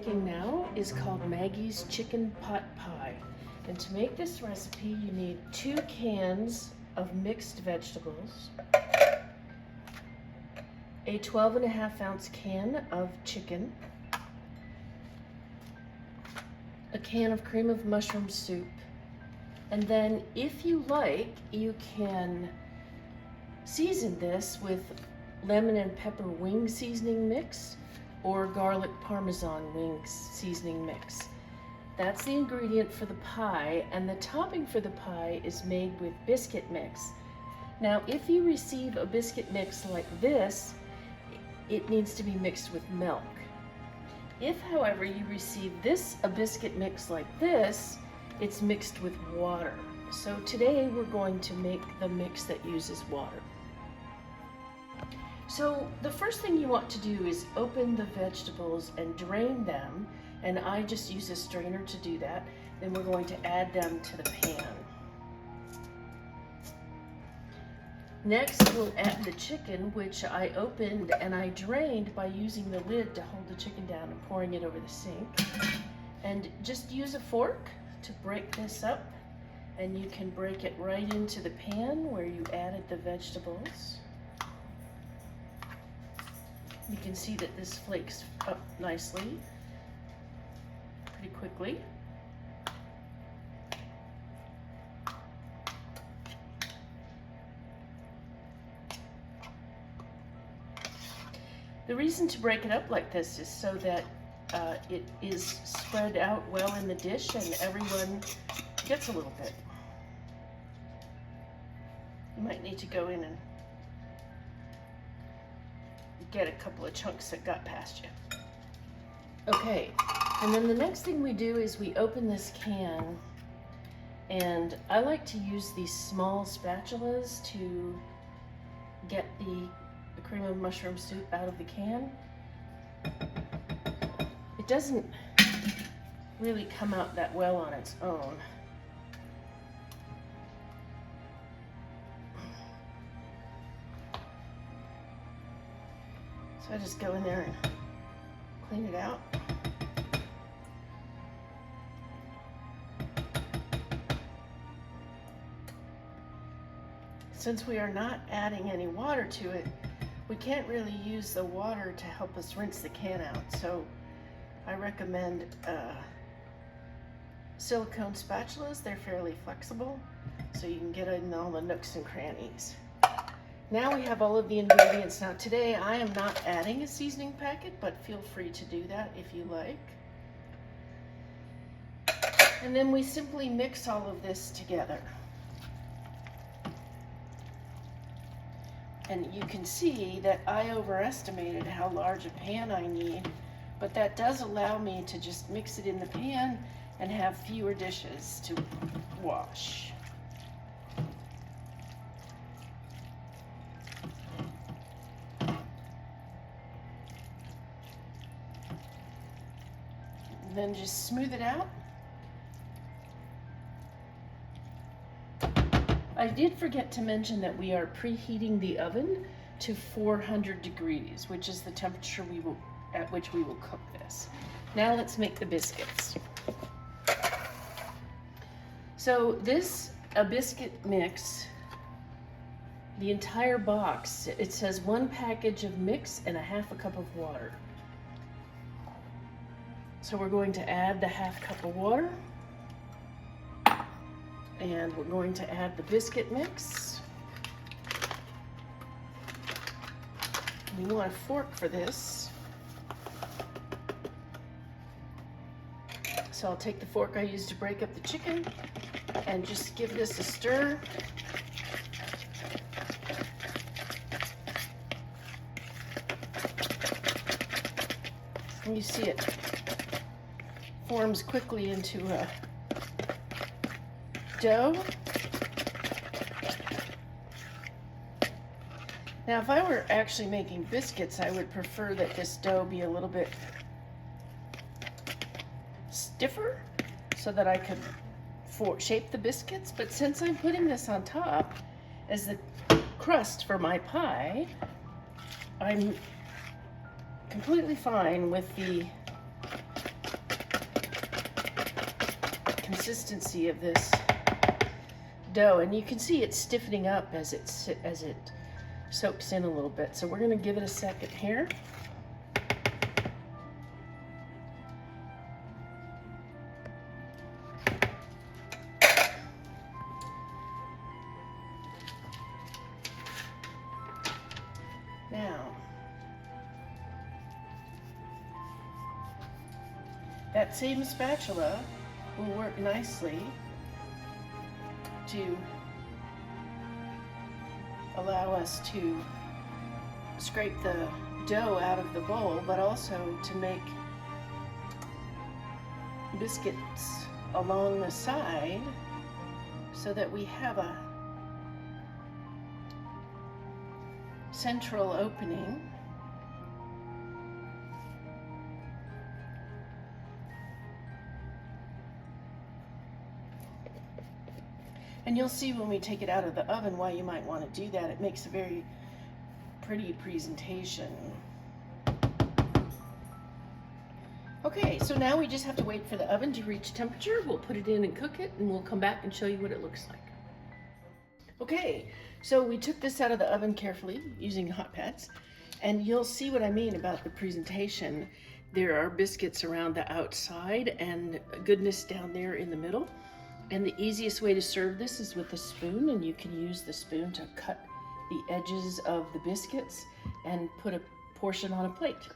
making now is called Maggie's Chicken Pot Pie. And to make this recipe, you need 2 cans of mixed vegetables, a 12.5-ounce can of chicken, a can of cream of mushroom soup, and then if you like, you can season this with lemon and pepper wing seasoning mix or garlic parmesan wings seasoning mix. That's the ingredient for the pie, and the topping for the pie is made with biscuit mix. Now, if you receive a biscuit mix like this, it needs to be mixed with milk. If, however, you receive a biscuit mix like this, it's mixed with water. So today we're going to make the mix that uses water. So the first thing you want to do is open the vegetables and drain them, and I just use a strainer to do that. Then we're going to add them to the pan. Next, we'll add the chicken, which I opened and I drained by using the lid to hold the chicken down and pouring it over the sink. And just use a fork to break this up, and you can break it right into the pan where you added the vegetables. You can see that this flakes up nicely, pretty quickly. The reason to break it up like this is so that it is spread out well in the dish and everyone gets a little bit. You might need to go in and get a couple of chunks that got past you. Okay, and then the next thing we do is we open this can, and I like to use these small spatulas to get the cream of mushroom soup out of the can. It doesn't really come out that well on its own. So I just go in there and clean it out. Since we are not adding any water to it, we can't really use the water to help us rinse the can out. So I recommend silicone spatulas. They're fairly flexible, so you can get in all the nooks and crannies. Now we have all of the ingredients. Now today I am not adding a seasoning packet, but feel free to do that if you like. And then we simply mix all of this together. And you can see that I overestimated how large a pan I need, but that does allow me to just mix it in the pan and have fewer dishes to wash. And then just smooth it out. I did forget to mention that we are preheating the oven to 400 degrees, which is the temperature at which we will cook this. Now let's make the biscuits. So a biscuit mix, the entire box, it says 1 package of mix and 1/2 cup of water. So we're going to add the 1/2 cup of water. And we're going to add the biscuit mix. We want a fork for this. So I'll take the fork I used to break up the chicken and just give this a stir. And you see it forms quickly into a dough. Now, if I were actually making biscuits, I would prefer that this dough be a little bit stiffer so that I could shape the biscuits. But since I'm putting this on top as the crust for my pie, I'm completely fine with the consistency of this dough, and you can see it's stiffening up as it soaks in a little bit. So we're going to give it a second here. Now, that same spatula will work nicely to allow us to scrape the dough out of the bowl, but also to make biscuits along the side so that we have a central opening. And you'll see when we take it out of the oven why you might want to do that. It makes a very pretty presentation. Okay, so now we just have to wait for the oven to reach temperature. We'll put it in and cook it, and we'll come back and show you what it looks like. Okay, so we took this out of the oven carefully using hot pads, and you'll see what I mean about the presentation. There are biscuits around the outside and goodness down there in the middle. And the easiest way to serve this is with a spoon, and you can use the spoon to cut the edges of the biscuits and put a portion on a plate.